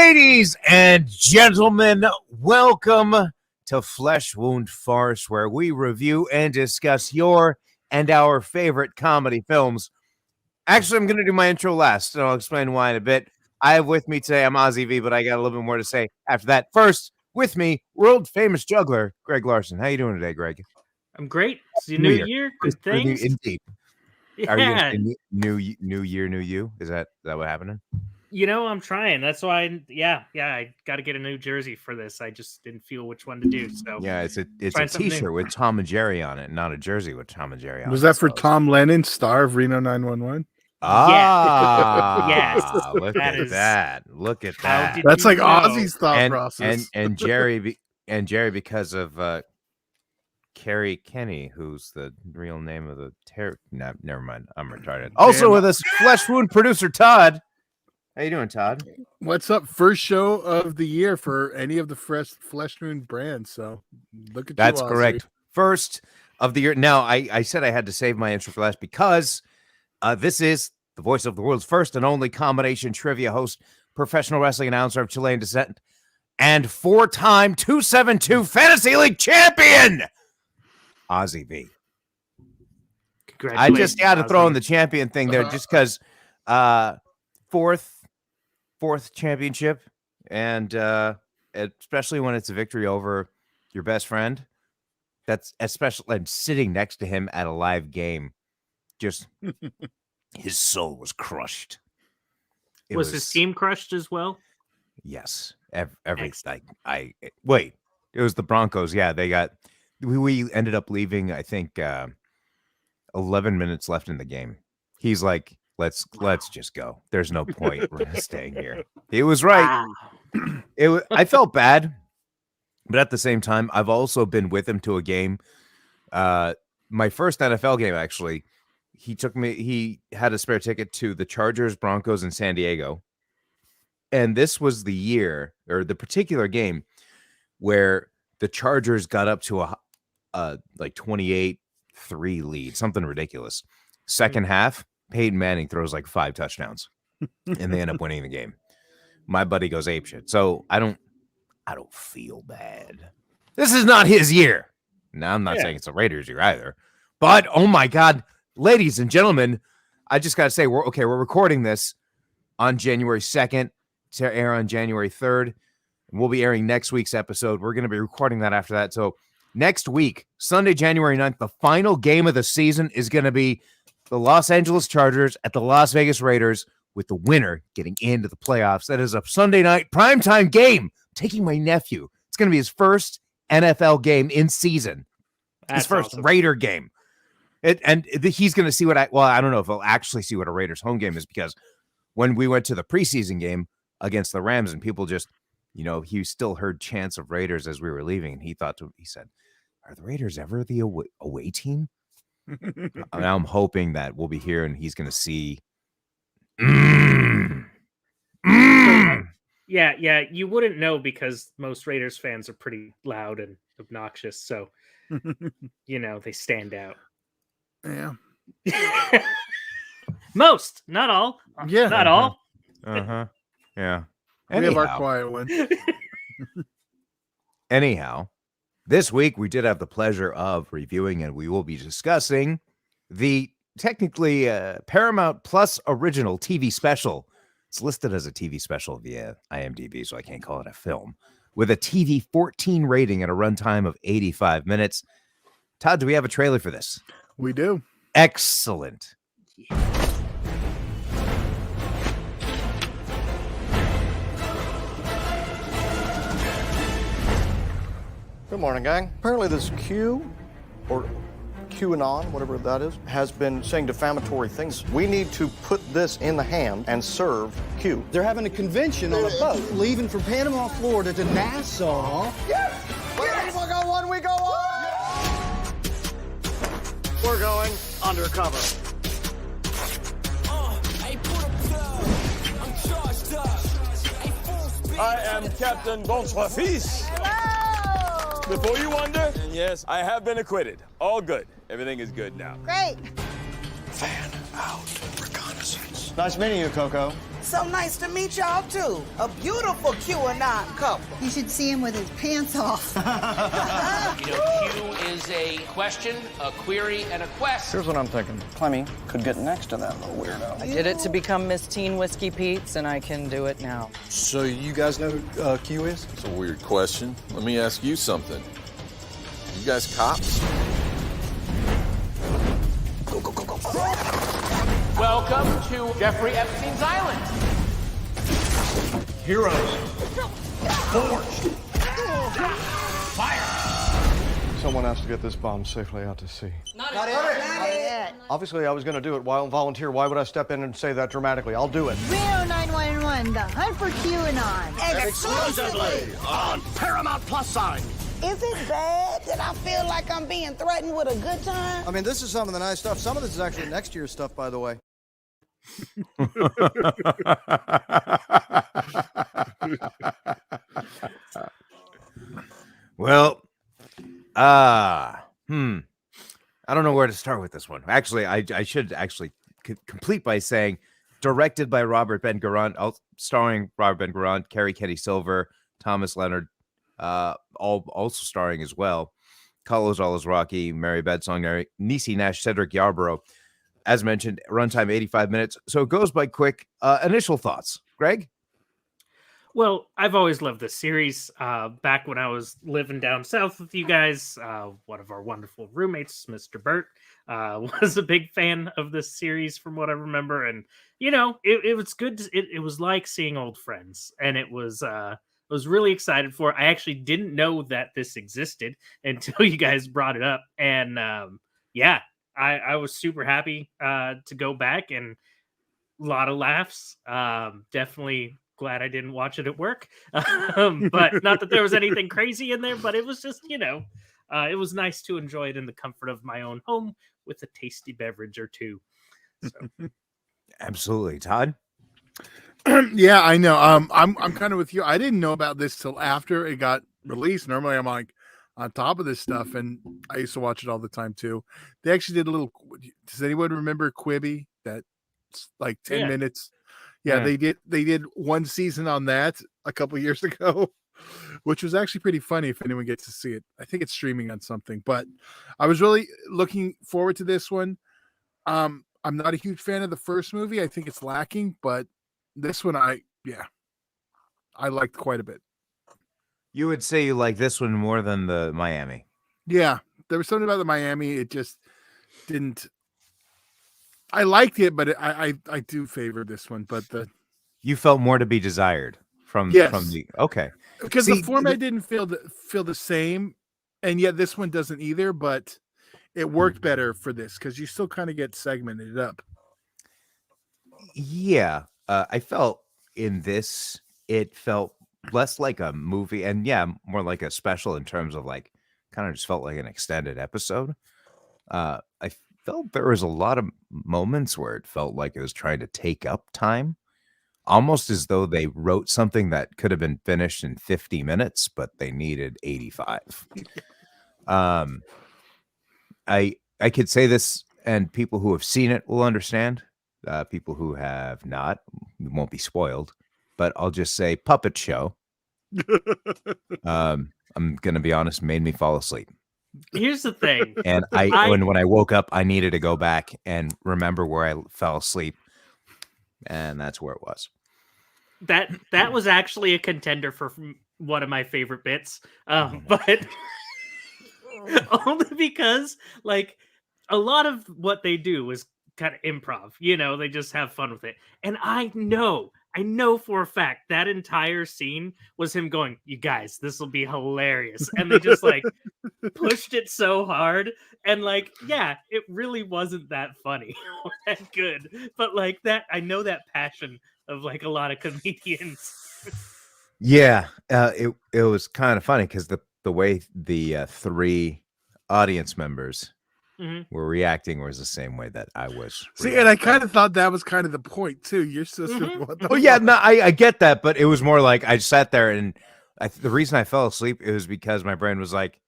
Ladies and gentlemen, welcome to Flesh Wound Farce, where we review and discuss your and our favorite comedy films. Actually, I'm going to do my intro last, and I'll explain why in a bit. I have with me today, I'm Ozzy V, but I got a little bit more to say after that. First, with me, world-famous juggler, Greg Larson. How you doing today, Greg? I'm great. It's the new year. Good things. Indeed. Yeah. Are you going to say new year, new you? Is that what happening? You know, I'm trying. That's why, I got to get a new jersey for this. I just didn't feel which one to do. So yeah, it's a T-shirt with Tom and Jerry on it, not a jersey with Tom and Jerry on it. Was that for Tom Lennon, star of Reno 911? Ah, yes. Look at that. Look at that. That's like Ozzy's thought process. And Jerry because of Carrie Kenny, who's the real name of the never mind. I'm retarded. Also with us, Flesh Wound producer Todd. How you doing, Todd? What's up? First show of the year for any of the Flesh Wound brands. So look at that's you, correct. First of the year. Now, I said I had to save my intro for last because this is the voice of the world's first and only combination trivia host, professional wrestling announcer of Chilean descent, and four-time 272 Fantasy League champion, Ozzy V. I just had to throw in the champion thing there just because fourth championship, and especially when it's a victory over your best friend. That's especially, and sitting next to him at a live game, just his soul was crushed. Was his team crushed as well? Yes, every wait, it was the Broncos. Yeah, they got. We ended up leaving. I think 11 minutes left in the game. He's like, Let's just go. There's no point staying here. He was right. I felt bad, but at the same time, I've also been with him to a game. My first NFL game, actually, he had a spare ticket to the Chargers, Broncos in San Diego. And this was the year, or the particular game, where the Chargers got up to a like 28-3 lead, something ridiculous. Second half, Peyton Manning throws like 5 touchdowns, and they end up winning the game. My buddy goes apeshit. So I don't feel bad. This is not his year. Now I'm not saying it's a Raiders year either. But oh my God, ladies and gentlemen, I just gotta say we're recording this on January 2nd to air on January 3rd. And we'll be airing next week's episode. We're gonna be recording that after that. So next week, Sunday, January 9th, the final game of the season is gonna be the Los Angeles Chargers at the Las Vegas Raiders, with the winner getting into the playoffs. That is a Sunday night primetime game. I'm taking my nephew. It's going to be his first NFL game in season. His first awesome Raider game. He's going to see I don't know if he'll actually see what a Raiders home game is, because when we went to the preseason game against the Rams and people just, he still heard chants of Raiders as we were leaving. And he said, are the Raiders ever the away team? Now I'm hoping that we'll be here and he's going to see. Yeah, you wouldn't know because most Raiders fans are pretty loud and obnoxious. So, they stand out. Yeah. Most, not all. Yeah. Not all. Yeah. We have our quiet one. Anyhow. This week, we did have the pleasure of reviewing, and we will be discussing the technically Paramount Plus original TV special. It's listed as a TV special via IMDb, so I can't call it a film, with a TV 14 rating and a runtime of 85 minutes. Todd, do we have a trailer for this? We do. Excellent. Good morning, gang. Apparently this Q, or QAnon, whatever that is, has been saying defamatory things. We need to put this in the hand and serve Q. They're having a convention on a boat leaving from Panama, Florida to Nassau. Yes! Yes! We go on, we go on! We're going undercover. I am Captain Bonsoir Fils. Before you wonder, yes, I have been acquitted. All good. Everything is good now. Great. Fan out reconnaissance. Nice meeting you, Coco. So nice to meet y'all, too. A beautiful QAnon couple. You should see him with his pants off. You know, Q is a question, a query, and a quest. Here's what I'm thinking. Clemmy could get next to that little weirdo. I did it to become Miss Teen Whiskey Pete's, and I can do it now. So you guys know who Q is? It's a weird question. Let me ask you something. You guys cops? Go, go, go, go. Welcome to Jeffrey Epstein's Island. Heroes. Forged. Fire. Someone has to get this bomb safely out to sea. Not it. Obviously, I was going to do it. Why volunteer? Why would I step in and say that dramatically? I'll do it. Reno 911, the hunt for QAnon. Exclusively on Paramount Plus sign. Is it bad that I feel like I'm being threatened with a good time? I mean, this is some of the nice stuff. Some of this is actually next year's stuff, by the way. Well, I don't know where to start with this one. Actually, I should actually complete by saying directed by Robert Ben Garant, starring Robert Ben Garant, Carrie Kenny Silver, Thomas Leonard, all also starring as well. Carlos Alazraqui, Mary Bedsong, Niecy Nash, Cedric Yarborough. As mentioned, runtime 85 minutes, so it goes by quick. Initial thoughts, Greg? Well, I've always loved this series. Back when I was living down south with you guys, one of our wonderful roommates, Mr. Burt, was a big fan of this series from what I remember. And, you know, it was good. It was like seeing old friends. And I was really excited for it. I actually didn't know that this existed until you guys brought it up. And yeah, I was super happy to go back, and a lot of laughs. Definitely glad I didn't watch it at work. But not that there was anything crazy in there, but it was just, you know, it was nice to enjoy it in the comfort of my own home with a tasty beverage or two. So. Absolutely. Todd? Yeah, I know. I'm kind of with you. I didn't know about this till after it got released. Normally I'm like on top of this stuff, and I used to watch it all the time too. They actually did a little, does anyone remember Quibi? That's like 10 minutes. Yeah, they did one season on that a couple years ago, which was actually pretty funny if anyone gets to see it. I think it's streaming on something, but I was really looking forward to this one. I'm not a huge fan of the first movie. I think it's lacking, but this one I liked quite a bit. You would say you like this one more than the Miami? Yeah, there was something about the Miami. It just didn't. I liked it, but I do favor this one. But you felt more to be desired from the okay, because the format didn't feel the same, and yet this one doesn't either. But it worked better for this because you still kind of get segmented up. Yeah, I felt in this it felt less like a movie, and more like a special in terms of like kind of just felt like an extended episode. I felt there was a lot of moments where it felt like it was trying to take up time, almost as though they wrote something that could have been finished in 50 minutes, but they needed 85. I could say this, and people who have seen it will understand. People who have not won't be spoiled, but I'll just say puppet show. I'm gonna be honest, made me fall asleep. Here's the thing. And when I woke up, I needed to go back and remember where I fell asleep. And that's where it was. That was actually a contender for one of my favorite bits. But only because like a lot of what they do is kind of improv, you know, they just have fun with it. And I know for a fact that entire scene was him going, "You guys, this will be hilarious." And they just like pushed it so hard. And like, yeah, it really wasn't that funny or that good. But like that, I know that passion of like a lot of comedians. Yeah, it was kind of funny because the way the three audience members were reacting was the same way that I was. See, and I kind of thought that was kind of the point too. Your sister. Oh yeah, no, I get that, but it was more like I sat there and the reason I fell asleep it was because my brain was like,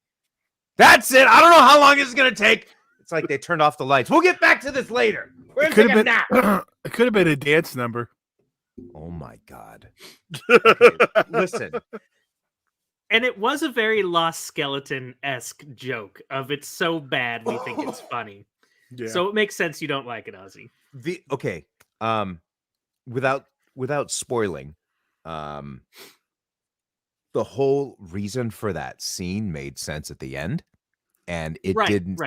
"That's it. I don't know how long it's gonna take." It's like they turned off the lights. We'll get back to this later. We're gonna take a nap. It could have been a dance number. Oh my God. Okay, listen. And it was a very Lost Skeleton-esque joke of it's so bad we think it's funny. Yeah. So it makes sense you don't like it, Ozzy. Okay. Without spoiling, the whole reason for that scene made sense at the end. And it didn't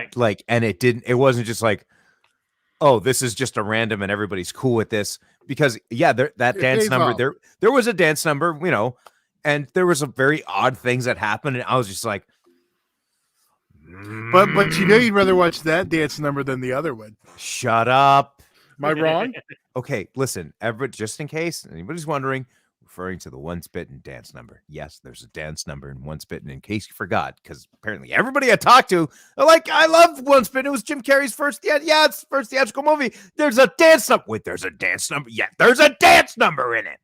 it wasn't just like, oh, this is just a random and everybody's cool with this. Because that dance number, there was a dance number, and there was some very odd things that happened, and I was just like, but you'd rather watch that dance number than the other one. Shut up. Am I wrong? Okay, listen, just in case anybody's wondering, referring to the Once Bitten dance number. Yes, there's a dance number in Once Bitten, in case you forgot, because apparently everybody I talked to, like, I love Once Bitten. It was Jim Carrey's first theatrical movie. There's a dance number. Wait, there's a dance number? Yeah, there's a dance number in it.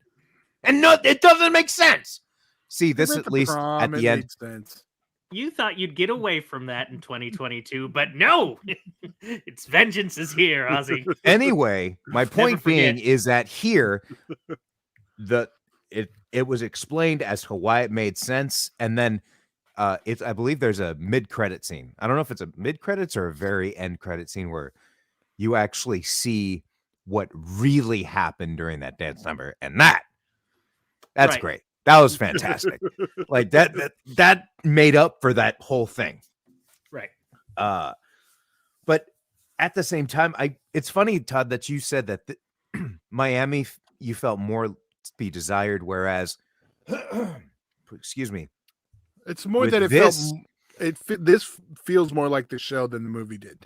And no, it doesn't make sense. See, this at least at the end. You thought you'd get away from that in 2022, but no, it's vengeance is here, Ozzy. Anyway, my point being is that here, it was explained as to why it made sense, and then I believe there's a mid-credit scene. I don't know if it's a mid-credits or a very end credit scene where you actually see what really happened during that dance number, and that's great. That was fantastic. Like that made up for that whole thing. Right. But at the same time, it's funny, Todd, that you said that Miami you felt more to be desired, whereas excuse me. It's more that this feels more like the show than the movie did.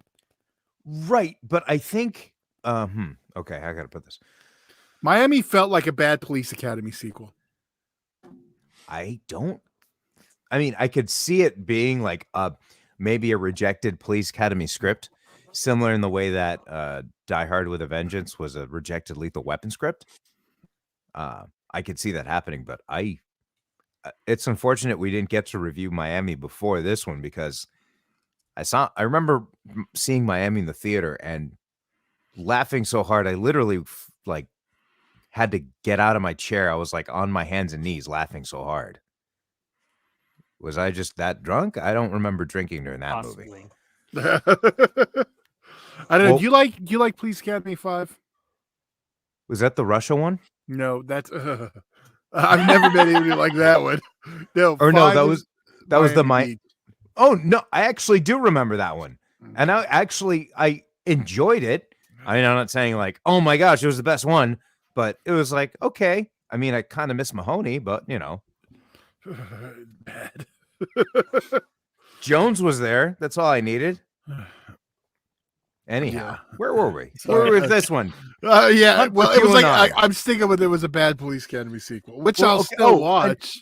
Right, but I think okay, I gotta put this. Miami felt like a bad Police Academy sequel. I mean, I could see it being like maybe a rejected Police Academy script, similar in the way that Die Hard with a Vengeance was a rejected Lethal Weapon script. I could see that happening, but it's unfortunate we didn't get to review Miami before this one, because I remember seeing Miami in the theater and laughing so hard I literally had to get out of my chair. I was like on my hands and knees laughing so hard. Was I just that drunk? I don't remember drinking during that movie. I don't know. Do you like Police Academy 5? Was that the Russia one? No, that's I've never met anybody like that one. No, or no, that was the Oh no, I actually do remember that one. And I enjoyed it. I mean, I'm not saying like, oh my gosh, it was the best one. But it was like, okay. I mean, I kind of miss Mahoney, but bad. Jones was there. That's all I needed. Anyhow, where were we? Where were we with this one? Yeah, well, it was like I'm sticking with it was a bad Police Academy sequel, which I'll still watch.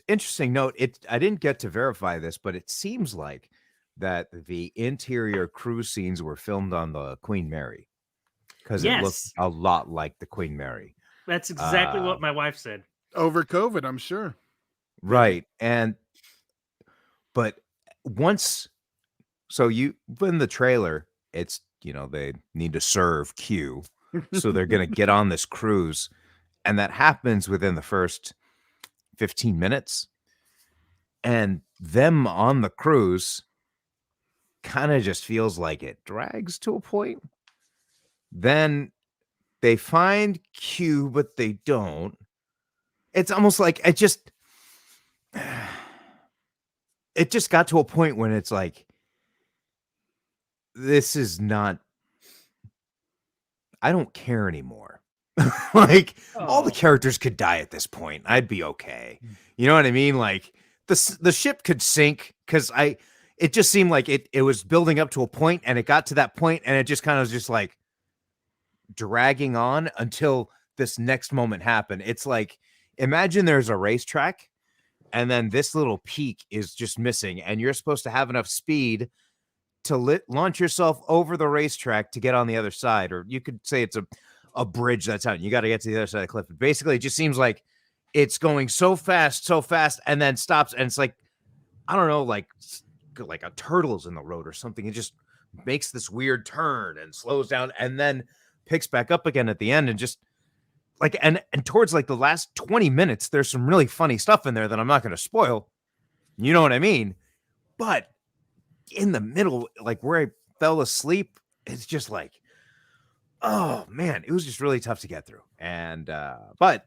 Interesting note. I didn't get to verify this, but it seems like that the interior cruise scenes were filmed on the Queen Mary. Because it looked a lot like the Queen Mary. That's exactly what my wife said. Over COVID, I'm sure. Right. But once, so in the trailer, it's, they need to serve Q. So they're going to get on this cruise. And that happens within the first 15 minutes. And them on the cruise kind of just feels like it drags to a point. Then they find Q, but they don't. It's almost like it just got to a point when it's like, this is not, I don't care anymore. Like all the characters could die at this point. I'd be okay. You know what I mean? Like the ship could sink because it just seemed like it was building up to a point, and it got to that point, and it just kind of was just like dragging on until this next moment happened. It's like, imagine there's a racetrack and then this little peak is just missing, and you're supposed to have enough speed to launch yourself over the racetrack to get on the other side. Or you could say it's a bridge that's out. You got to get to the other side of the cliff. But basically, it just seems like it's going so fast, and then stops. And it's like, I don't know, like a turtle's in the road or something. It just makes this weird turn and slows down and then picks back up again at the end, and just like, and towards like the last 20 minutes, there's some really funny stuff in there that I'm not going to spoil. You know what I mean? But in the middle, like where I fell asleep, it's just like, oh man, it was just really tough to get through. And but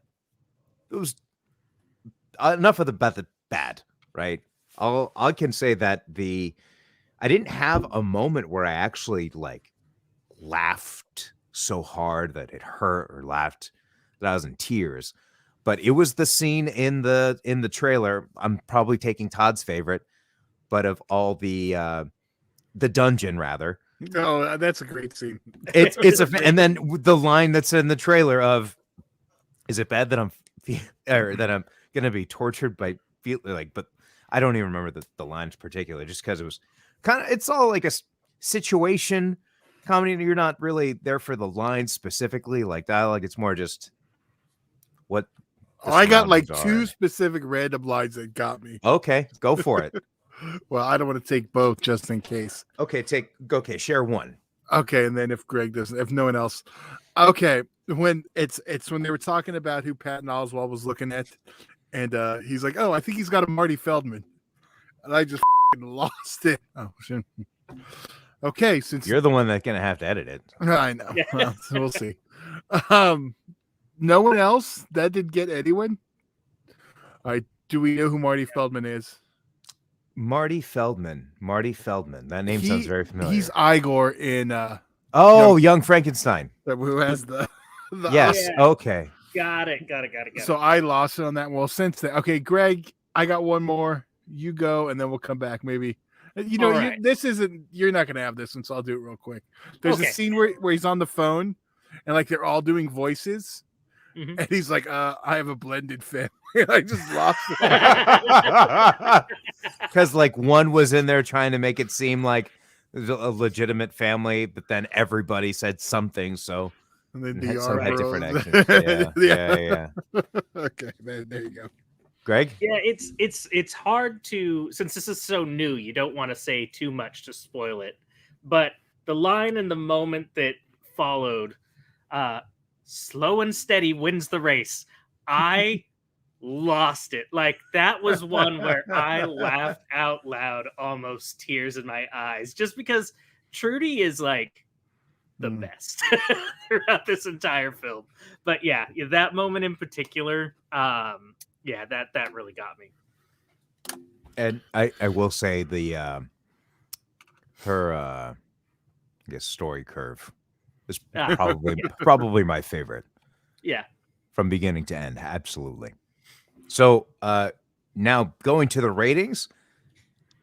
it was enough of the bad, right? I can say that I didn't have a moment where I actually like laughed so hard that it hurt, or laughed that I was in tears. But it was the scene in the trailer. I'm probably taking Todd's favorite, but of all the dungeon rather. No, that's a great scene. It's and then the line that's in the trailer of, "Is it bad that I'm gonna be tortured by feel like?" But I don't even remember the lines particularly, just because it was kind of, it's all like a situation comedy. And you're not really there for the lines specifically, like dialogue. It's more just what. I got like two specific random lines that got me. Okay, go for it. Well, I don't want to take both just in case. Okay, share one. Okay, and then if Greg doesn't, if no one else. Okay, when it's when they were talking about who Patton Oswalt was looking at, and he's like, "Oh, I think he's got a Marty Feldman," and I just lost it. Oh shit. Okay, since You're the one that's gonna have to edit it. I know. Well, so we'll see. No one else that did get anyone. All right, do we know who Marty Feldman is? Marty Feldman. That name sounds very familiar. He's Igor in Young Frankenstein. Who has the yes. Yeah. Okay. Got it. So I lost it on that. Well, since then, okay, Greg, I got one more. You go, and then we'll come back. Maybe right. You're not gonna have this one, so I'll do it real quick. There's a scene where he's on the phone, and like they're all doing voices, and he's like, "I have a blended family." I just lost it. Because like one was in there trying to make it seem like a legitimate family, but then everybody said something, so and then some had different actions. Yeah. Okay, there you go. Greg? Yeah, it's hard to, since this is so new, you don't want to say too much to spoil it. But the line and the moment that followed, slow and steady wins the race. I lost it. Like, that was one where I laughed out loud, almost tears in my eyes, just because Trudy is like the best throughout this entire film. But yeah, that moment in particular, that really got me. And I will say her I guess story curve is probably my favorite. Yeah. From beginning to end, absolutely. So now going to the ratings,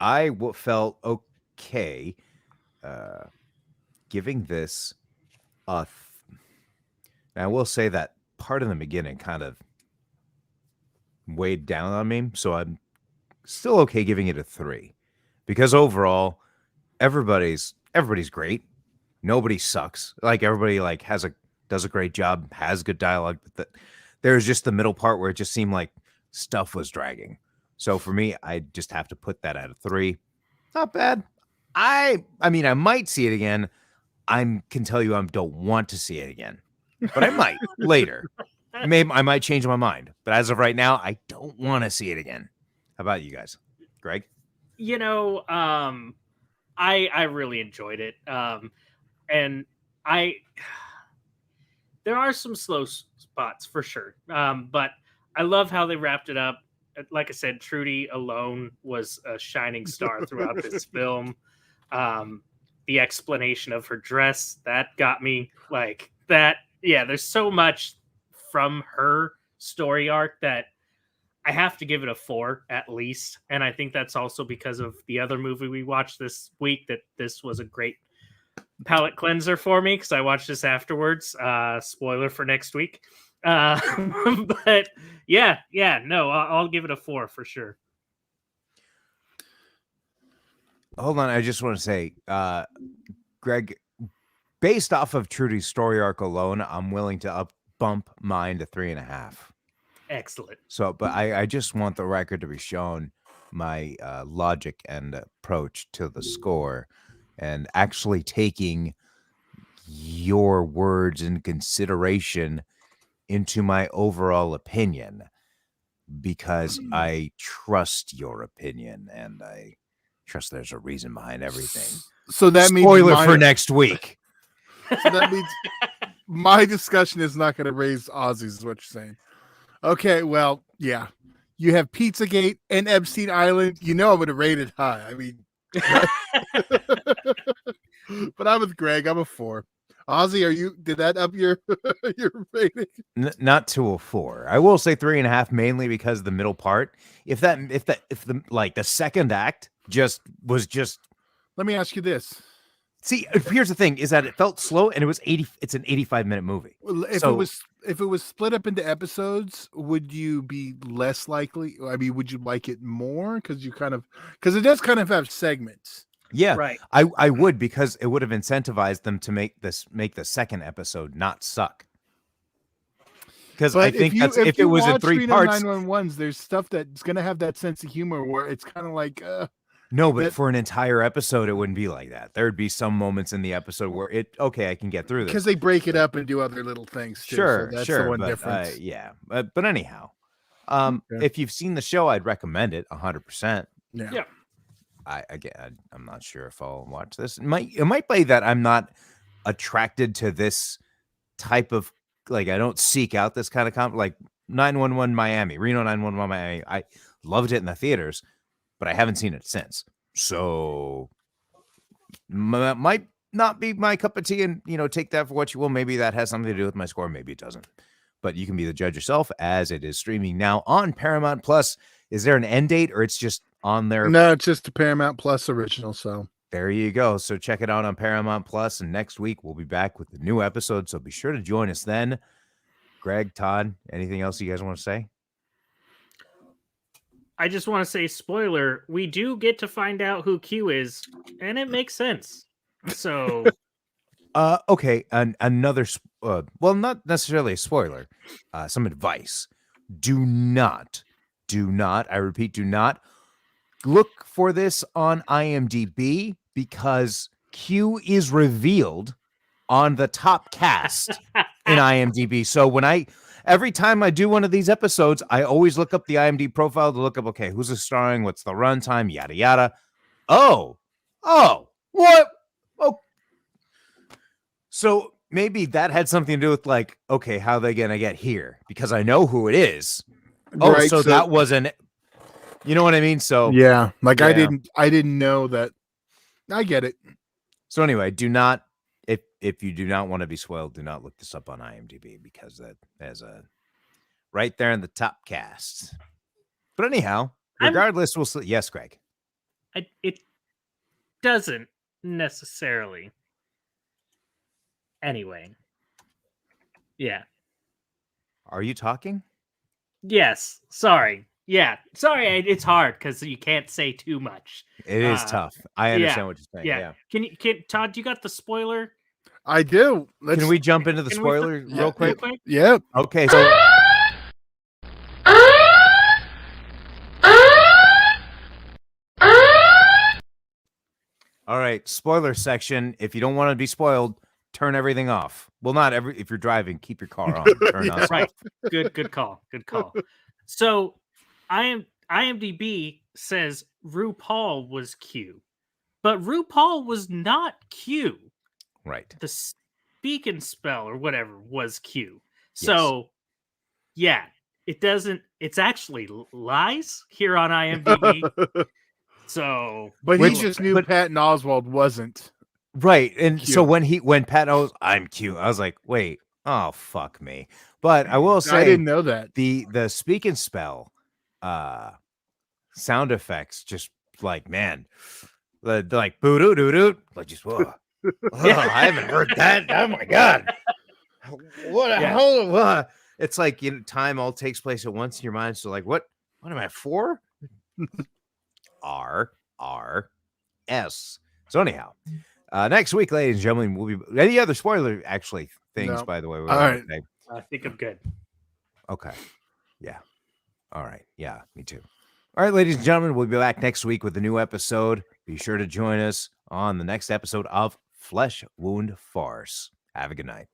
I felt okay giving this and I will say that part in the beginning kind of weighed down on me, so I'm still okay giving it a 3, because overall everybody's great. Nobody sucks. Like, everybody like does a great job, has good dialogue, but there's just the middle part where it just seemed like stuff was dragging. So for me, I just have to put that at a 3. Not bad. I mean, I might see it again. I can tell you I don't want to see it again, but I might later. I might change my mind, but as of right now, I don't want to see it again. How about you guys? Greg? I really enjoyed it. And there are some slow spots for sure. But I love how they wrapped it up. Like I said, Trudy alone was a shining star throughout this film. The explanation of her dress, that got me like that. Yeah, there's so much from her story arc that I have to give it a 4 at least. And I think that's also because of the other movie we watched this week, that this was a great palate cleanser for me, because I watched this afterwards. Spoiler for next week. But no, I'll give it a 4 for sure. Hold on, I just want to say, Greg, based off of Trudy's story arc alone, I'm willing to bump mine to 3.5. Excellent. So, but I just want the record to be shown, my logic and approach to the score, and actually taking your words in consideration into my overall opinion because I trust your opinion and I trust there's a reason behind everything. So that means spoiler for next week. So that means my discussion is not going to raise Ozzy's, is what you're saying. Okay, well, yeah. You have Pizzagate and Epstein Island. You know I'm going to rate it high. I mean, but I'm with Greg. I'm a 4. Ozzy, did that up your your rating? Not to a 4. I will say 3.5, mainly because of the middle part. If the like the second act was just. Let me ask you this. See, here's the thing: is that it felt slow, and it's an 85-minute movie. Well, if it was split up into episodes, would you be less likely? I mean, would you like it more because it does kind of have segments. Yeah, right. I would, because it would have incentivized them to make the second episode not suck. Because I think if it was in 3 parts, 911s, there's stuff that's going to have that sense of humor where it's kind of like. No, but for an entire episode, it wouldn't be like that. There would be some moments in the episode where I can get through this. Because they break it up and do other little things too. Sure, so that's sure. the one but, difference. Yeah. But anyhow, if you've seen the show, I'd recommend it 100%. Yeah. I'm not sure if I'll watch this. It might be that I'm not attracted to this type of, like, I don't seek out this kind of like 911 Miami, Reno 911 Miami. I loved it in the theaters, but I haven't seen it since. So might not be my cup of tea, and take that for what you will. Maybe that has something to do with my score. Maybe it doesn't. But you can be the judge yourself, as it is streaming now on Paramount Plus. Is there an end date, or it's just on there? No, it's just a Paramount Plus original. So there you go. So check it out on Paramount Plus, and next week we'll be back with the new episode. So be sure to join us then. Greg, Todd, anything else you guys want to say? I just want to say, spoiler, we do get to find out who Q is, and it makes sense. So, okay, another, well, not necessarily a spoiler, some advice. Do not, I repeat, do not look for this on IMDb, because Q is revealed on the top cast in IMDb. So every time I do one of these episodes, I always look up the IMDb profile to look up, okay, who's starring, what's the runtime, yada, yada. Oh, what? Oh. So maybe that had something to do with, like, okay, how are they going to get here? Because I know who it is. Oh, right, so that wasn't, you know what I mean? So yeah, like yeah. I didn't know that. I get it. So anyway, do not, if you do not want to be spoiled, do not look this up on IMDb, because that has a right there in the top cast. But anyhow, regardless, we'll see. Yes, Greg. It doesn't necessarily. Anyway. Yeah. Are you talking? Yes. Sorry. Yeah. Sorry. It's hard because you can't say too much. It is tough. I understand what you're saying. Yeah. Can Todd, you got the spoiler? I do. Can we jump into the spoiler real quick? Yeah. Okay. So. All right. Spoiler section. If you don't want to be spoiled, turn everything off. Well, not every. If you're driving, keep your car on. Turn us right. off. Good call. Good call. So, IMDb says RuPaul was Q, but RuPaul was not Q. Right. The speak and spell or whatever was Q. So, yeah, it doesn't. It's actually lies here on IMDb. So, but he just knew Patton Oswalt wasn't. Right. And Q. so when Pat knows I'm Q, I was like, wait, oh, fuck me. But I will say, I didn't know that. The speak and spell sound effects, just like, man, like boo doo doo doo, like just whoa. I haven't heard that. Oh my god. What the hell? It's like, time all takes place at once in your mind. So like, what am I for? R S. So anyhow, next week, ladies and gentlemen, we'll be any other spoiler things, by the way. All right. I think I'm good. Okay. Yeah. All right. Yeah, me too. All right, ladies and gentlemen, we'll be back next week with a new episode. Be sure to join us on the next episode of Flesh Wound Farce. Have a good night.